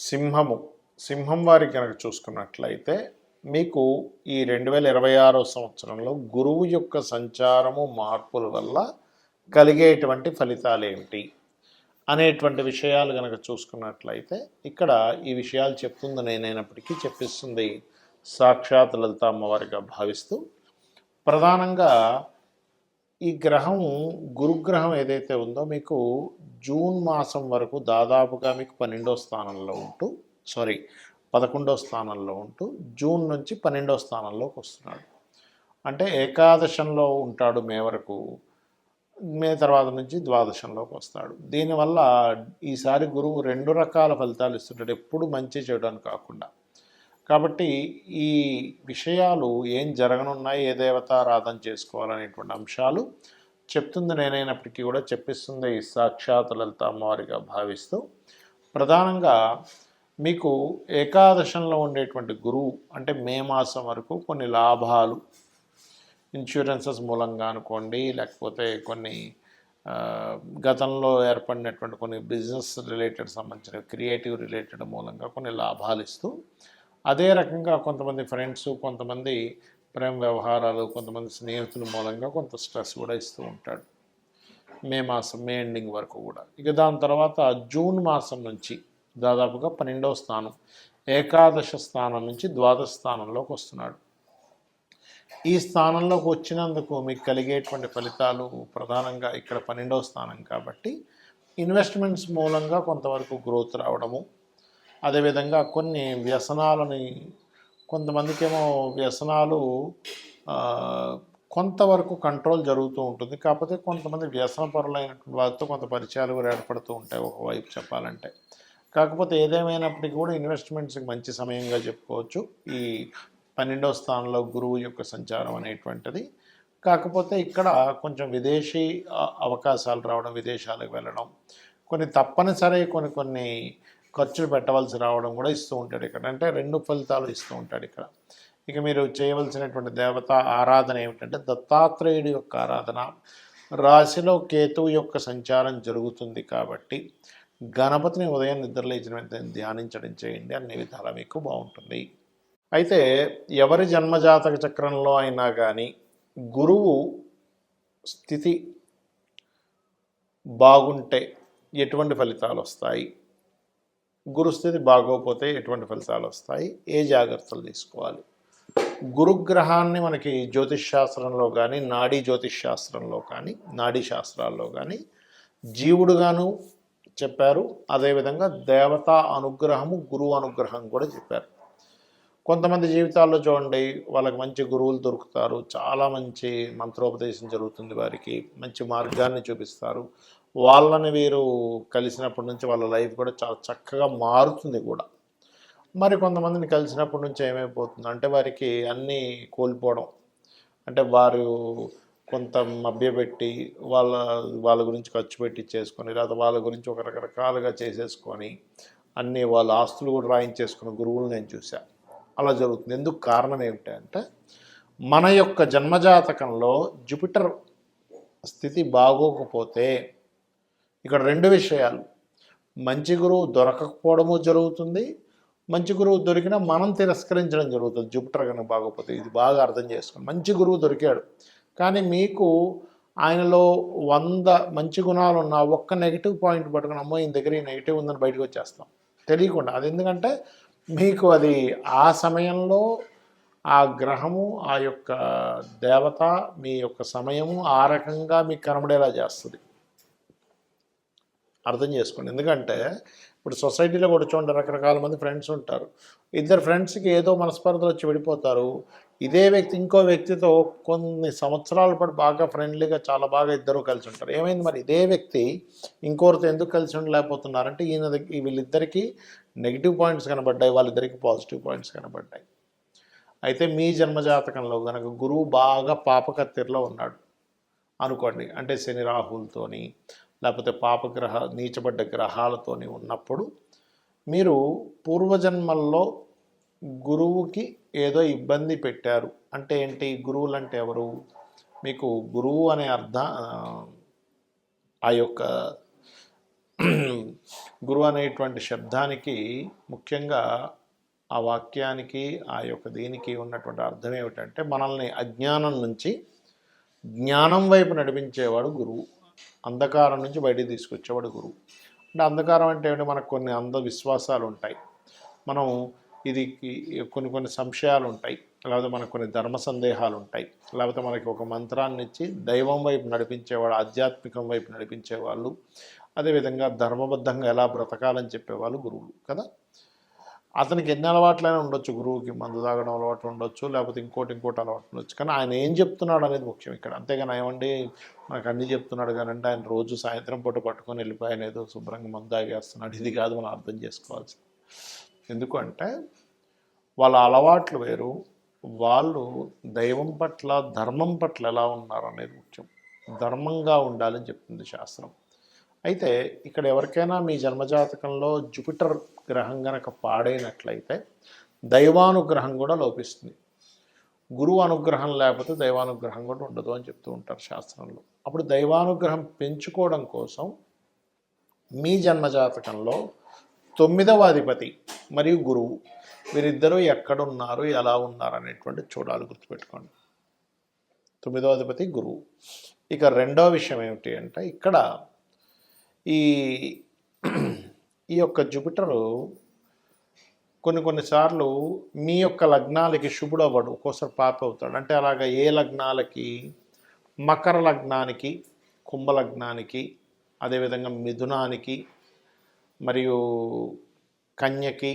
సింహము సింహం వారికి కనుక చూసుకున్నట్లయితే మీకు ఈ 2026 సంవత్సరంలో గురువు యొక్క సంచారము మార్పుల వల్ల కలిగేటువంటి ఫలితాలు ఏమిటి అనేటువంటి విషయాలు కనుక చూసుకున్నట్లయితే ఇక్కడ ఈ విషయాలు చెప్తుంది నేనైనప్పటికీ చెప్పిస్తుంది సాక్షాత్ లలిత అమ్మవారిగా భావిస్తూ ప్రధానంగా ఈ గ్రహం గురుగ్రహం ఏదైతే ఉందో మీకు జూన్ మాసం వరకు దాదాపుగా మీకు 12వ స్థానంలో ఉంటూ 11వ స్థానంలో ఉంటూ జూన్ నుంచి 12వ స్థానంలోకి వస్తున్నాడు. అంటే ఏకాదశంలో ఉంటాడు మే వరకు, మే తర్వాత నుంచి ద్వాదశంలోకి వస్తాడు. దీనివల్ల ఈసారి గురువు 2 రకాల ఫలితాలు ఇస్తుంటాడు, ఎప్పుడు మంచి చేయడానికి కాకుండా. కాబట్టి ఈ విషయాలు ఏం జరగనున్నాయి, ఏ దేవతారాధన చేసుకోవాలనేటువంటి అంశాలు చెప్తుంది నేనైనప్పటికీ కూడా చెప్పిస్తుంది ఈ సాక్షాత్ లలిత అమ్మవారిగా భావిస్తూ ప్రధానంగా మీకు ఏకాదశంలో ఉండేటువంటి గురువు అంటే మే మాసం వరకు కొన్ని లాభాలు ఇన్సూరెన్సెస్ మూలంగా అనుకోండి, లేకపోతే కొన్ని గతంలో ఏర్పడినటువంటి కొన్ని బిజినెస్ రిలేటెడ్ సంబంధించిన క్రియేటివ్ రిలేటెడ్ మూలంగా కొన్ని లాభాలు ఇస్తూ, అదే రకంగా కొంతమంది ఫ్రెండ్స్, కొంతమంది ప్రేమ వ్యవహారాలు, కొంతమంది స్నేహితుల మూలంగా కొంత స్ట్రెస్ కూడా ఇస్తూ ఉంటాడు మే ఎండింగ్ వరకు కూడా. ఇక దాని తర్వాత జూన్ మాసం నుంచి దాదాపుగా 12వ స్థానం ఏకాదశ స్థానం నుంచి ద్వాదశ స్థానంలోకి వస్తున్నాడు. ఈ స్థానంలోకి వచ్చినందుకు మీకు కలిగేటువంటి ఫలితాలు ప్రధానంగా ఇక్కడ 12వ స్థానం కాబట్టి ఇన్వెస్ట్మెంట్స్ మూలంగా కొంతవరకు గ్రోత్ రావడము, అదేవిధంగా కొన్ని వ్యసనాలని, కొంతమందికేమో వ్యసనాలు కొంతవరకు కంట్రోల్ జరుగుతూ ఉంటుంది. కాకపోతే కొంతమంది వ్యసనపరులైనటువంటి వారితో కొంత పరిచయాలు కూడా ఏర్పడుతూ ఉంటాయి ఒకవైపు చెప్పాలంటే. కాకపోతే ఏదేమైనప్పటికీ కూడా ఇన్వెస్ట్మెంట్స్కి మంచి సమయంగా చెప్పుకోవచ్చు ఈ 12వ స్థానంలో గురువు యొక్క సంచారం అనేటువంటిది. కాకపోతే ఇక్కడ కొంచెం విదేశీ అవకాశాలు రావడం, విదేశాలకు వెళ్ళడం, కొన్ని తప్పనిసరి కొన్ని ఖర్చులు పెట్టవలసి రావడం కూడా ఇస్తూ ఉంటాడు ఇక్కడ. అంటే 2 ఫలితాలు ఇస్తూ ఉంటాడు ఇక్కడ. ఇక మీరు చేయవలసినటువంటి దేవత ఆరాధన ఏమిటంటే దత్తాత్రేయుడి యొక్క ఆరాధన. రాశిలో కేతువు యొక్క సంచారం జరుగుతుంది కాబట్టి గణపతిని ఉదయం నిద్రలేచిన వెంటనే ధ్యానించడం చేయండి, అన్ని విధాలా మీకు బాగుంటుంది. అయితే ఎవరి జన్మజాతక చక్రంలో అయినా కానీ గురువు స్థితి బాగుంటే ఎటువంటి ఫలితాలు వస్తాయి, గురుస్థితి బాగోకపోతే ఎటువంటి ఫలితాలు వస్తాయి, ఏ జాగ్రత్తలు తీసుకోవాలి. గురుగ్రహాన్ని మనకి జ్యోతిష్ శాస్త్రంలో కానీ, నాడీ జ్యోతిష్ శాస్త్రంలో కానీ, నాడీ శాస్త్రాల్లో కానీ జీవుడుగాను చెప్పారు. అదేవిధంగా దేవతా అనుగ్రహము, గురువు అనుగ్రహం కూడా చెప్పారు. కొంతమంది జీవితాల్లో చూడండి, వాళ్ళకి మంచి గురువులు దొరుకుతారు, చాలా మంచి మంత్రోపదేశం జరుగుతుంది, వారికి మంచి మార్గాన్ని చూపిస్తారు. వాళ్ళని వీరు కలిసినప్పటి నుంచి వాళ్ళ లైఫ్ కూడా చాలా చక్కగా మారుతుంది కూడా. మరి కొంతమందిని కలిసినప్పటి నుంచి ఏమైపోతుంది అంటే వారికి అన్నీ కోల్పోవడం, అంటే వారు కొంత మభ్యపెట్టి వాళ్ళ గురించి ఖర్చు పెట్టి చేసుకొని, లేదా వాళ్ళ గురించి ఒక రకరకాలుగా చేసేసుకొని అన్నీ వాళ్ళ ఆస్తులు కూడా రాయించేసుకున్న గురువులు నేను చూశాను. అలా జరుగుతుంది. ఎందుకు కారణం ఏమిటంటే మన యొక్క జన్మజాతకంలో జూపిటర్ స్థితి బాగోకపోతే ఇక్కడ 2 విషయాలు, మంచి గురువు దొరకకపోవడము జరుగుతుంది, మంచి గురువు దొరికినా మనం తిరస్కరించడం జరుగుతుంది జూపిటర్ కనుక బాగోకపోతే. ఇది బాగా అర్థం చేసుకోండి. మంచి గురువు దొరికాడు కానీ మీకు ఆయనలో 100 మంచి గుణాలు ఉన్న ఒక్క నెగిటివ్ పాయింట్ పట్టుకుని అమ్మో ఈయన దగ్గర ఈ నెగిటివ్ ఉందని బయటకు వచ్చేస్తాం తెలియకుండా. అది ఎందుకంటే మీకు అది ఆ సమయంలో ఆ గ్రహము, ఆ యొక్క దేవత మీ యొక్క సమయము ఆ రకంగా మీకు కనబడేలా చేస్తుంది. అర్థం చేసుకోండి. ఎందుకంటే ఇప్పుడు సొసైటీలో కూడా చూడండి, రకరకాల మంది ఫ్రెండ్స్ ఉంటారు. ఇద్దరు ఫ్రెండ్స్కి ఏదో మనస్పర్ధలు వచ్చి విడిపోతారు. ఇదే వ్యక్తి ఇంకో వ్యక్తితో కొన్ని సంవత్సరాల పాటు బాగా ఫ్రెండ్లీగా చాలా బాగా ఇద్దరు కలిసి ఉంటారు. ఏమైంది మరి ఇదే వ్యక్తి ఇంకోరితో ఎందుకు కలిసి ఉండలేకపోతున్నారంటే వీళ్ళిద్దరికీ నెగిటివ్ పాయింట్స్ కనబడ్డాయి, వాళ్ళిద్దరికీ పాజిటివ్ పాయింట్స్ కనబడ్డాయి. అయితే మీ జన్మజాతకంలో కనుక గురువు బాగా పాపకత్తిరిలో ఉన్నాడు అనుకోండి, అంటే శని రాహులతోని లేకపోతే పాపగ్రహ నీచబడ్డ గ్రహాలతోని ఉన్నప్పుడు మీరు పూర్వజన్మల్లో గురువుకి ఏదో ఇబ్బంది పెట్టారు. అంటే ఏంటి, గురువులు అంటే ఎవరు? మీకు గురువు అనే ఆ యొక్క గురువు అనేటువంటి శబ్దానికి ముఖ్యంగా ఆ వాక్యానికి ఆ యొక్క దీనికి ఉన్నటువంటి అర్థం ఏమిటంటే మనల్ని అజ్ఞానం నుంచి జ్ఞానం వైపు నడిపించేవాడు గురువు, అంధకారం నుంచి బయటికి తీసుకొచ్చేవాడు గురువు. అంటే అంధకారం అంటే ఏమిటి? మనకు కొన్ని అంధవిశ్వాసాలు ఉంటాయి, మనం ఇది కొన్ని సంశయాలు ఉంటాయి, లేకపోతే మనకు కొన్ని ధర్మ సందేహాలు ఉంటాయి, లేకపోతే మనకి ఒక మంత్రాన్ని ఇచ్చి దైవం వైపు నడిపించేవాడు, ఆధ్యాత్మికం వైపు నడిపించేవాళ్ళు, అదేవిధంగా ధర్మబద్ధంగా ఎలా బ్రతకాలని చెప్పేవాళ్ళు గురువులు కదా. అతనికి ఎన్ని అలవాట్లైనా ఉండొచ్చు, గురువుకి మందు తాగడం అలవాటు ఉండొచ్చు, లేకపోతే ఇంకోటి అలవాటు ఉండొచ్చు, కానీ ఆయన ఏం చెప్తున్నాడు అనేది ముఖ్యం ఇక్కడ. అంతేగాని ఏమండి మనకు అన్నీ చెప్తున్నాడు కానండి ఆయన రోజు సాయంత్రం పూట పట్టుకొని వెళ్ళిపోయి ఆయన ఏదో శుభ్రంగా మందు తాగేస్తున్నాడు, ఇది కాదు మనం అర్థం చేసుకోవాల్సి. ఎందుకంటే వాళ్ళ అలవాట్లు వేరు, వాళ్ళు దైవం పట్ల ధర్మం పట్ల ఎలా ఉన్నారు అనేది ముఖ్యం. ధర్మంగా ఉండాలని చెప్తుంది శాస్త్రం. అయితే ఇక్కడ ఎవరికైనా మీ జన్మజాతకంలో జూపిటర్ గ్రహం గనక పాడైనట్లయితే దైవానుగ్రహం కూడా లోపిస్తుంది. గురువు అనుగ్రహం లేకపోతే దైవానుగ్రహం కూడా ఉండదు అని చెప్తూ ఉంటారు శాస్త్రంలో. అప్పుడు దైవానుగ్రహం పెంచుకోవడం కోసం మీ జన్మజాతకంలో 9వ అధిపతి మరియు గురువు వీరిద్దరూ ఎక్కడున్నారు, ఎలా ఉన్నారు అనేటువంటి చూడాలి, గుర్తుపెట్టుకోండి. 9వ అధిపతి గురువు. ఇక రెండవ విషయం ఏమిటి అంటే ఇక్కడ ఈ యొక్క జూపిటరు కొన్నిసార్లు మీ యొక్క లగ్నాలకి శుభుడు అవ్వడు, ఒక్కోసారి పాప అవుతాడు. అంటే అలాగా ఏ లగ్నాలకి? మకర లగ్నానికి, కుంభ లగ్నానికి, అదేవిధంగా మిథునానికి, మరియు కన్యకి,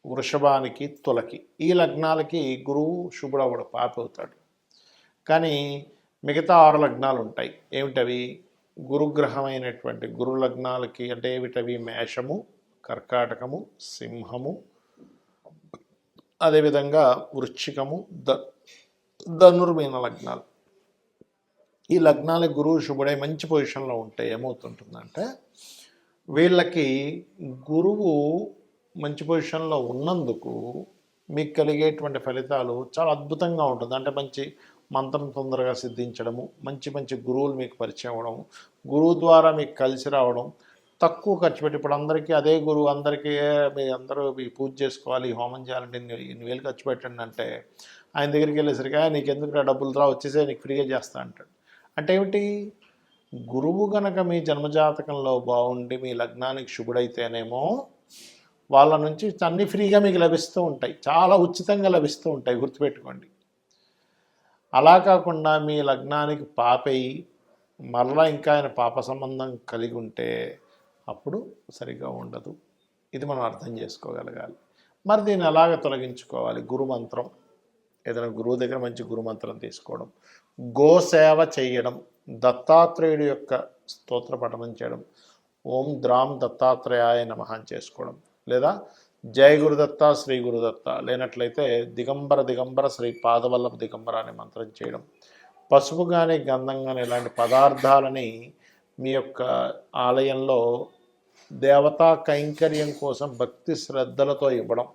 వృషభానికి, తులకి, ఈ లగ్నాలకి గురువు శుభుడు అవ్వడు, పాప అవుతాడు. కానీ మిగతా 6 లగ్నాలు ఉంటాయి. ఏమిటవి? గురుగ్రహమైనటువంటి గురు లగ్నాలకి అంటే ఏమిటవి? మేషము, కర్కాటకము, సింహము, అదేవిధంగా వృశ్చికము, ధనుర్మీన లగ్నాలు. ఈ లగ్నాలకు గురువు శుభుడై మంచి పొజిషన్లో ఉంటే ఏమవుతుంటుందంటే వీళ్ళకి గురువు మంచి పొజిషన్లో ఉన్నందుకు మీకు కలిగేటువంటి ఫలితాలు చాలా అద్భుతంగా ఉంటుంది. అంటే మంచి మంత్రం తొందరగా సిద్ధించడము, మంచి గురువులు మీకు పరిచయం అవ్వడం, గురువు ద్వారా మీకు కలిసి రావడం, తక్కువ ఖర్చు పెట్టి. ఇప్పుడు అందరికీ అదే గురువు, అందరికీ మీ అందరూ మీ పూజ చేసుకోవాలి, హోమం చేయాలంటే ఇన్ని వేలు ఖర్చు పెట్టండి అంటే ఆయన దగ్గరికి వెళ్ళేసరికి నీకు ఎందుకు డబ్బులు రా, వచ్చేసే నీకు ఫ్రీగా చేస్తా అంటాడు. అంటే ఏమిటి? గురువు గనక మీ జన్మజాతకంలో బాగుండి మీ లగ్నానికి శుభుడైతేనేమో వాళ్ళ నుంచి అన్నీ ఫ్రీగా మీకు లభిస్తూ ఉంటాయి, చాలా ఉచితంగా లభిస్తూ ఉంటాయి, గుర్తుపెట్టుకోండి. అలా కాకుండా మీ లగ్నానికి పాపయి మరలా ఇంకా ఆయన పాప సంబంధం కలిగి ఉంటే అప్పుడు సరిగ్గా ఉండదు. ఇది మనం అర్థం చేసుకోగలగాలి. మరి దీన్ని ఎలాగ తొలగించుకోవాలి? గురుమంత్రం, ఏదైనా గురువు దగ్గర మంచి గురుమంత్రం తీసుకోవడం, గోసేవ చేయడం, దత్తాత్రేయుడి యొక్క స్తోత్ర పఠనం చేయడం, ఓం ద్రాం దత్తాత్రేయాయ నమః అని చేసుకోవడం, లేదా జయ గురుదత్త శ్రీ గురుదత్త, లేనట్లయితే దిగంబర శ్రీ పాదవల్లభ దిగంబర అనే మంత్రం చేయడం, పసుపు కానీ గంధం కానీ ఇలాంటి పదార్థాలని మీ యొక్క ఆలయంలో దేవతా కైంకర్యం కోసం భక్తి శ్రద్ధలతో ఇవ్వడం,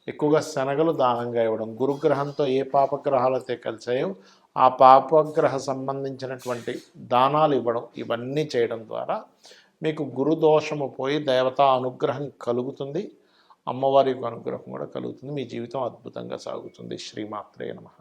ఎక్కువగా శనగలు దానంగా ఇవ్వడం, గురుగ్రహంతో ఏ పాపగ్రహాలైతే కలిసాయో ఆ పాపగ్రహ సంబంధించినటువంటి దానాలు ఇవ్వడం, ఇవన్నీ చేయడం ద్వారా మీకు గురుదోషము పోయి దేవతా అనుగ్రహం కలుగుతుంది, అమ్మవారి యొక్క అనుగ్రహం కూడా కలుగుతుంది, మీ జీవితం అద్భుతంగా సాగుతుంది. శ్రీమాత్రే నమః.